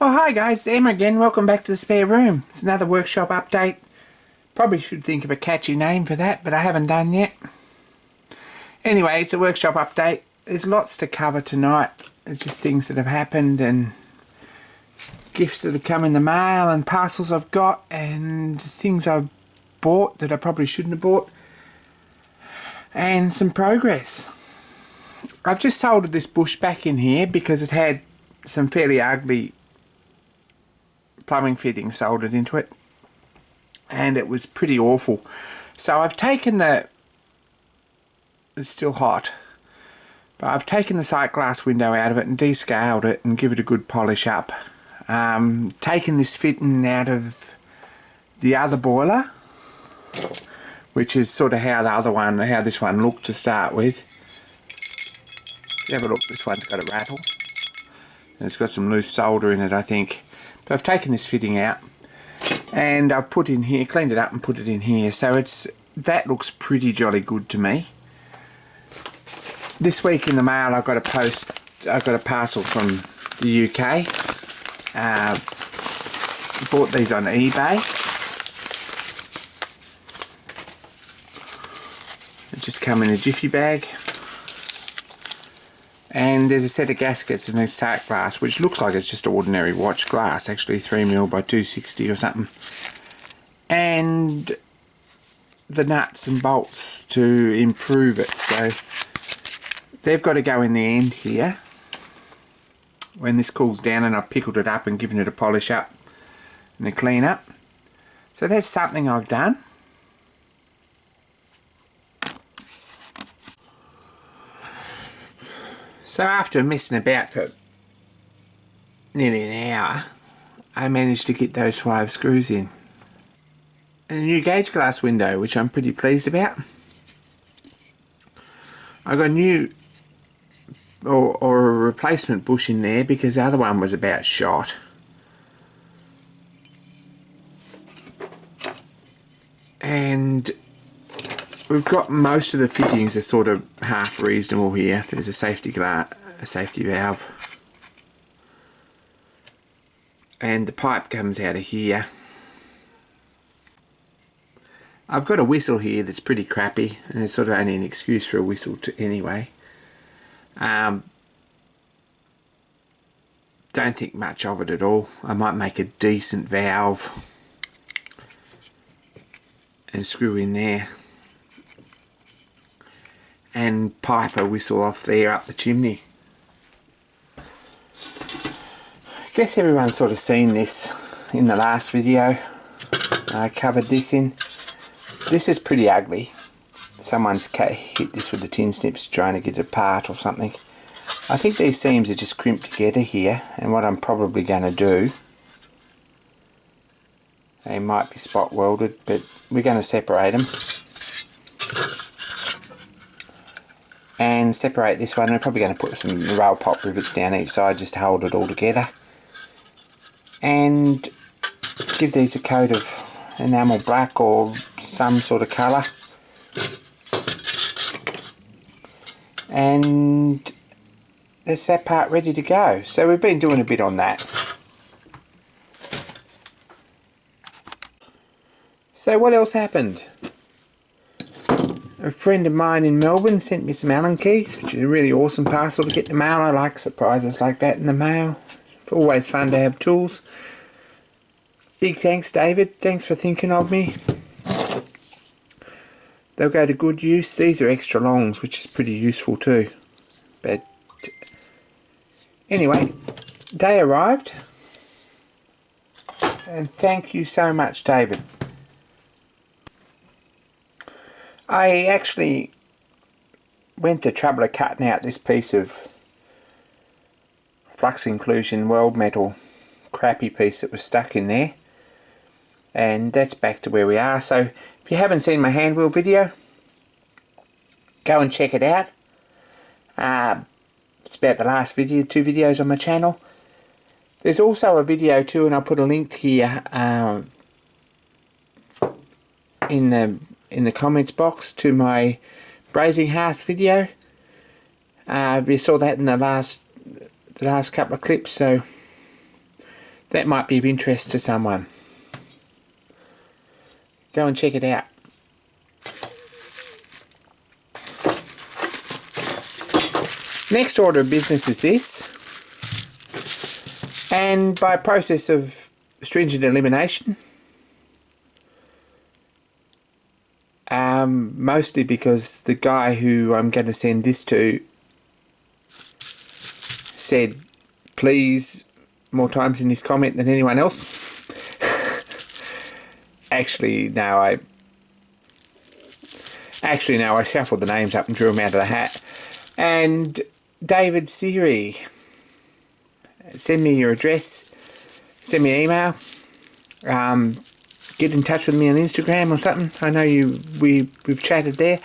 Oh hi guys, it's Emma again. Welcome back to the spare room. It's another workshop update. Probably should think of a catchy name for that, but I haven't done yet. Anyway, it's a workshop update. There's lots to cover tonight. It's just things that have happened and gifts that have come in the mail and parcels I've got and things I've bought that I probably shouldn't have bought and some progress. I've just soldered this bush back in here because it had some fairly ugly plumbing fitting soldered into it and it was pretty awful. So I've taken it's still hot, but I've taken the sight glass window out of it and descaled it and give it a good polish up. Taken this fitting out of the other boiler, which is sort of how this one looked to start with. Have a look, this one's got a rattle and it's got some loose solder in it, I think. But I've taken this fitting out and I've put in here, cleaned it up and put it in here, so that looks pretty jolly good to me. This week in the mail I got a parcel from the UK. Bought these on eBay. They just come in a jiffy bag. And there's a set of gaskets and a sight glass, which looks like it's just ordinary watch glass, actually 3mm by 260 or something. And the nuts and bolts to improve it. So they've got to go in the end here when this cools down, and I've pickled it up and given it a polish up and a clean up. So that's something I've done. So after messing about for nearly an hour, I managed to get those 5 screws in. And a new gauge glass window, which I'm pretty pleased about. I got a new or a replacement bush in there because the other one was about shot. And we've got most of the fittings are sort of half reasonable here. There's a safety valve. And the pipe comes out of here. I've got a whistle here that's pretty crappy, and it's sort of only an excuse for a whistle anyway. Don't think much of it at all. I might make a decent valve and screw in there and pipe a whistle off there up the chimney. I guess everyone's sort of seen this in the last video. I covered this in. This is pretty ugly. Someone's hit this with the tin snips trying to get it apart or something. I think these seams are just crimped together here, and what I'm probably going to do, they might be spot welded, but we're going to separate them. And separate this one. I'm probably going to put some rail pop rivets down each side just to hold it all together. And give these a coat of enamel black or some sort of colour. And that's that part ready to go. So we've been doing a bit on that. So what else happened? A friend of mine in Melbourne sent me some Allen keys, which is a really awesome parcel to get in the mail. I like surprises like that in the mail. It's always fun to have tools. Big thanks, David. Thanks for thinking of me. They'll go to good use. These are extra longs, which is pretty useful too. But anyway, they arrived. And thank you so much, David. I actually went to trouble of cutting out this piece of flux inclusion weld metal crappy piece that was stuck in there, and that's back to where we are. So if you haven't seen my hand wheel video, go and check it out. It's about the last video, 2 videos on my channel. There's also a video too, and I'll put a link here in the comments box to my brazing hearth video. We saw that in the last couple of clips, so that might be of interest to someone. Go and check it out. Next order of business is this, and by process of stringent elimination, mostly because the guy who I'm going to send this to said please more times in his comment than anyone else. Actually no, I shuffled the names up and drew them out of the hat. And David Siri, send me your address, send me an email, get in touch with me on Instagram or something. I know we've chatted there,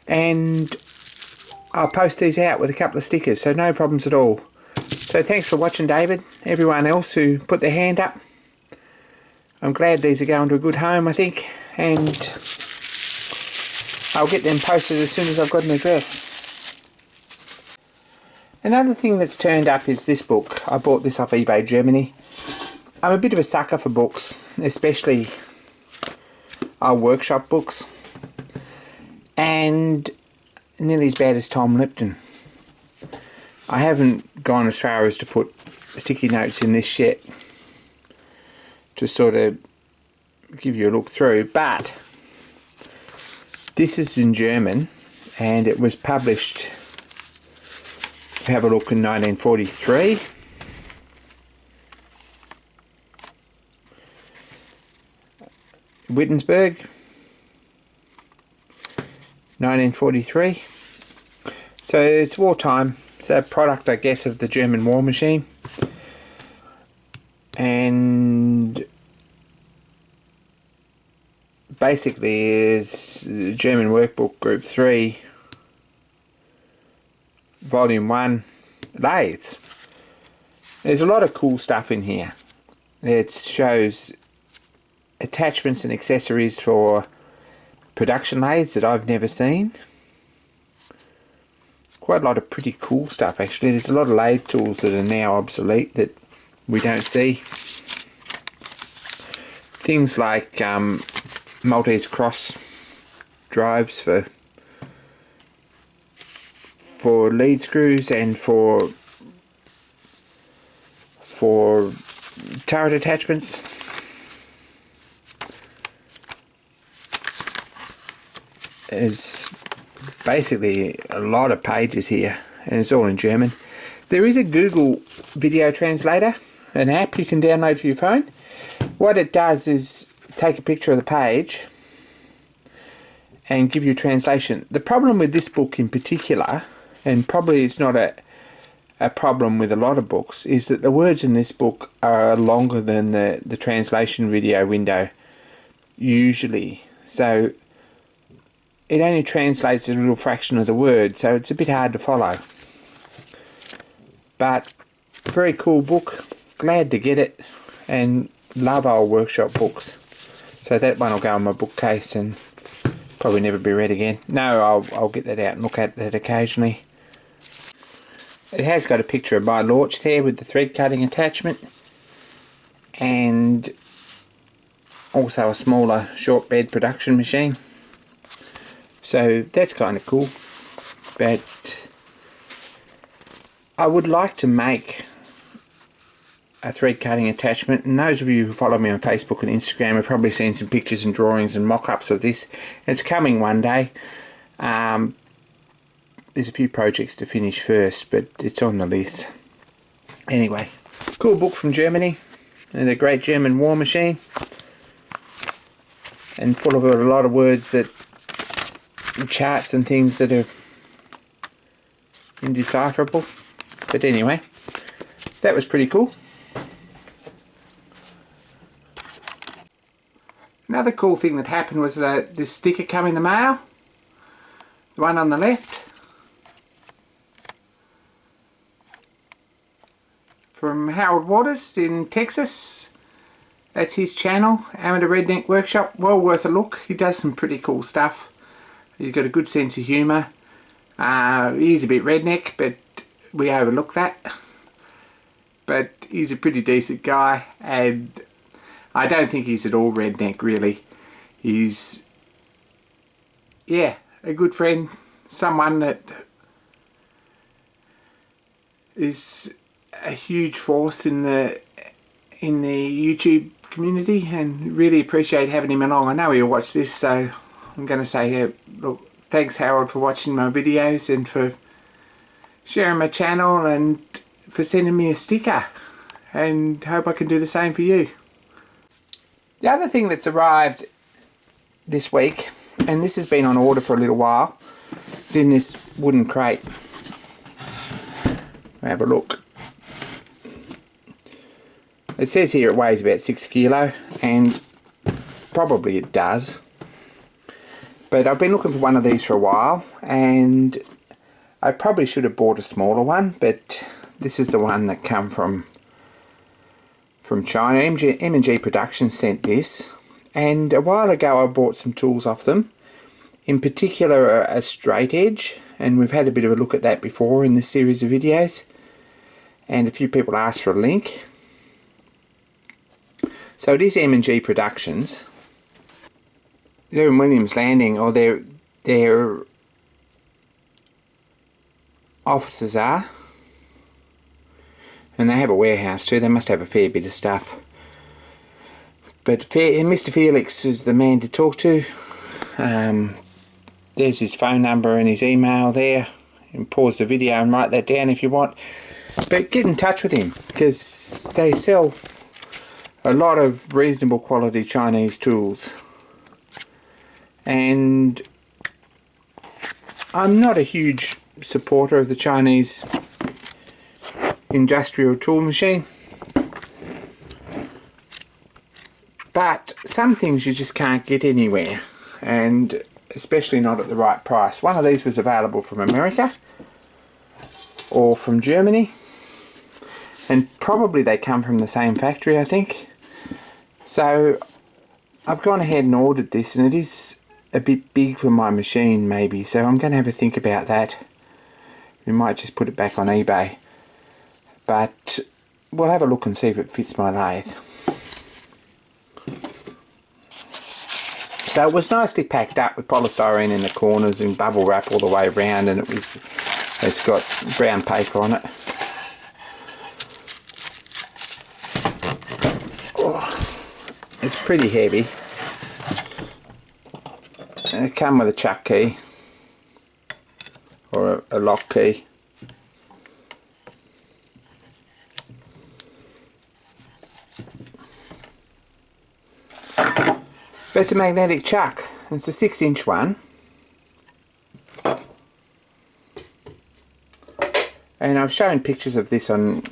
and I'll post these out with a couple of stickers, so no problems at all. So thanks for watching, David. Everyone else who put their hand up, I'm glad these are going to a good home, I think, and I'll get them posted as soon as I've got an address. Another thing that's turned up is this book. I bought this off eBay Germany. I'm a bit of a sucker for books, especially our workshop books, and nearly as bad as Tom Lipton. I haven't gone as far as to put sticky notes in this yet to sort of give you a look through, but this is in German and it was published, have a look, in 1943. Wittenberg, 1943. So it's wartime. It's a product, I guess, of the German war machine. And basically is German Workbook Group 3, Volume 1, lathes. There's a lot of cool stuff in here. It shows attachments and accessories for production lathes that I've never seen. Quite a lot of pretty cool stuff, actually. There's a lot of lathe tools that are now obsolete that we don't see. Things like Maltese cross drives for lead screws and for turret attachments. There's basically a lot of pages here, and it's all in German. There is a Google video translator, an app you can download for your phone. What it does is take a picture of the page and give you a translation. The problem with this book in particular, and probably it's not a problem with a lot of books, is that the words in this book are longer than the translation video window usually. So it only translates a little fraction of the word, so it's a bit hard to follow. But very cool book, glad to get it, and love old workshop books. So that one will go on my bookcase and probably never be read again. No, I'll get that out and look at that occasionally. It has got a picture of my Lorch there with the thread cutting attachment, and also a smaller short bed production machine. So that's kind of cool, but I would like to make a thread cutting attachment, and those of you who follow me on Facebook and Instagram have probably seen some pictures and drawings and mock-ups of this. It's coming one day. There's a few projects to finish first, but it's on the list. Anyway, cool book from Germany, and the great German war machine, and full of a lot of words that, charts and things that are indecipherable. But anyway, that was pretty cool. Another cool thing that happened was this sticker come in the mail. The one on the left. From Harold Waters in Texas. That's his channel, Amateur Redneck Workshop. Well worth a look. He does some pretty cool stuff. He's got a good sense of humour. He's a bit redneck, but we overlook that. but he's a pretty decent guy, and I don't think he's at all redneck really. He's, yeah, a good friend, someone that is a huge force in the YouTube community, and really appreciate having him along. I know he'll watch this, so I'm going to say, look, thanks Harold for watching my videos and for sharing my channel and for sending me a sticker, and hope I can do the same for you. The other thing that's arrived this week, and this has been on order for a little while, is in this wooden crate. Have a look. It says here it weighs about 6 kilo, and probably it does. But I've been looking for one of these for a while, and I probably should have bought a smaller one, but this is the one that come from China. M&G Productions sent this, and a while ago I bought some tools off them, in particular a straight edge, and we've had a bit of a look at that before in this series of videos, and a few people asked for a link. So it is M&G Productions. They're in Williams Landing, or their offices are, and they have a warehouse too. They must have a fair bit of stuff. But Mr. Felix is the man to talk to. There's his phone number and his email there. You can pause the video and write that down if you want. But get in touch with him, because they sell a lot of reasonable quality Chinese tools. And I'm not a huge supporter of the Chinese industrial tool machine, but some things you just can't get anywhere, and especially not at the right price. One of these was available from America or from Germany, and probably they come from the same factory, I think. So I've gone ahead and ordered this, and it is a bit big for my machine maybe, so I'm going to have a think about that. We might just put it back on eBay, but we'll have a look and see if it fits my lathe. So it was nicely packed up with polystyrene in the corners and bubble wrap all the way around, and it's got brown paper on it. Oh, it's pretty heavy. And it comes with a chuck key or a lock key. But it's a magnetic chuck. It's a 6-inch one. And I've shown pictures of this on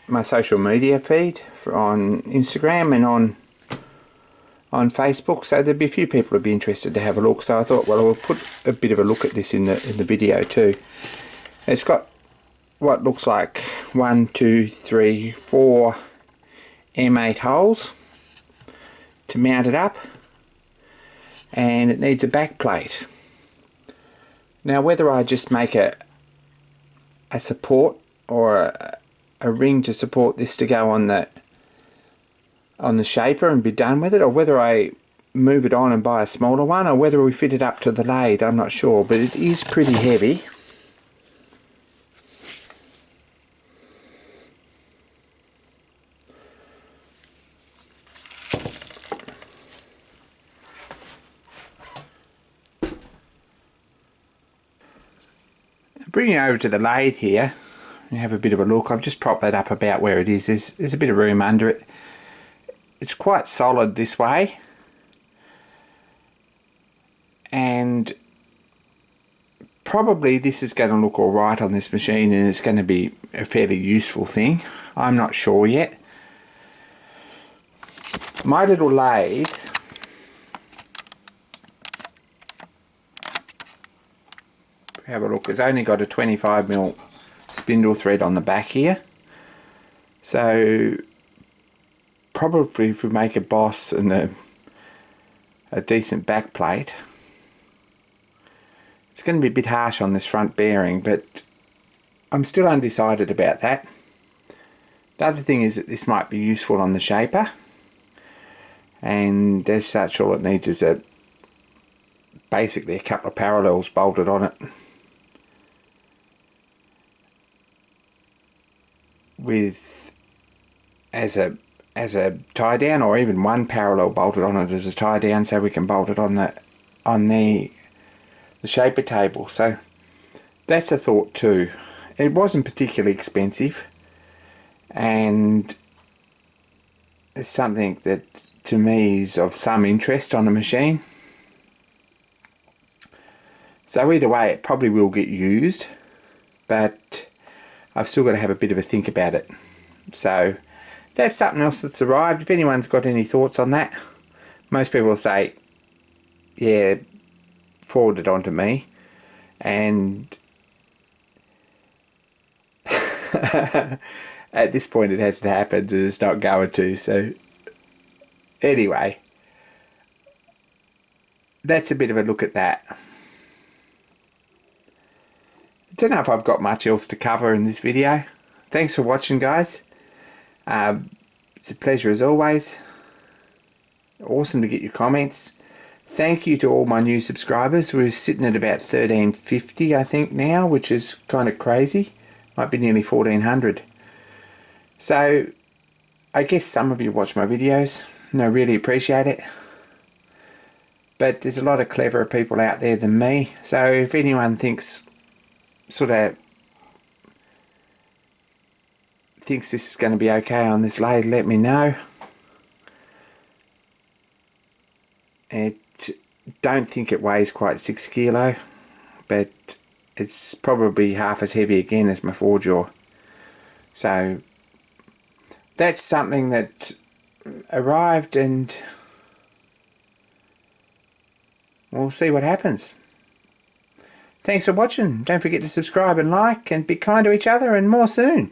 my social media feed, on Instagram and on Facebook, so there'd be a few people who'd be interested to have a look. So I thought, well, I'll put a bit of a look at this in the video too. It's got what looks like 1, 2, 3, 4 M8 holes to mount it up, and it needs a back plate. Now whether I just make a support or a ring to support this to go on the shaper and be done with it, or whether I move it on and buy a smaller one, or whether we fit it up to the lathe, I'm not sure, but it is pretty heavy. Bring it over to the lathe here and have a bit of a look. I've just propped that up about where it is. There's a bit of room under it. It's quite solid this way, and probably this is going to look alright on this machine, and it's going to be a fairly useful thing. I'm not sure yet. My little lathe have a look, it's only got a 25mm spindle thread on the back here, so probably if we make a boss and a decent back plate, it's going to be a bit harsh on this front bearing, but I'm still undecided about that. The other thing is that this might be useful on the shaper, and as such all it needs is basically a couple of parallels bolted on it with as a tie down, or even one parallel bolted on it as a tie down, so we can bolt it on the shaper table. So that's a thought too. It wasn't particularly expensive, and it's something that to me is of some interest on a machine. So either way it probably will get used, but I've still got to have a bit of a think about it. So that's something else that's arrived. If anyone's got any thoughts on that, most people will say, yeah, forward it on to me. And at this point it hasn't happened, and it's not going to. So anyway, that's a bit of a look at that. I don't know if I've got much else to cover in this video. Thanks for watching, guys. It's a pleasure as always. Awesome to get your comments. Thank you to all my new subscribers. We're sitting at about 1350 I think now, which is kind of crazy. Might be nearly 1400. So I guess some of you watch my videos and I really appreciate it. But there's a lot of cleverer people out there than me. So if anyone thinks this is going to be okay on this lathe, let me know. Don't think it weighs quite 6 kilo, but it's probably half as heavy again as my 4-jaw. So that's something that arrived, and we'll see what happens. Thanks for watching. Don't forget to subscribe and like, and be kind to each other, and more soon.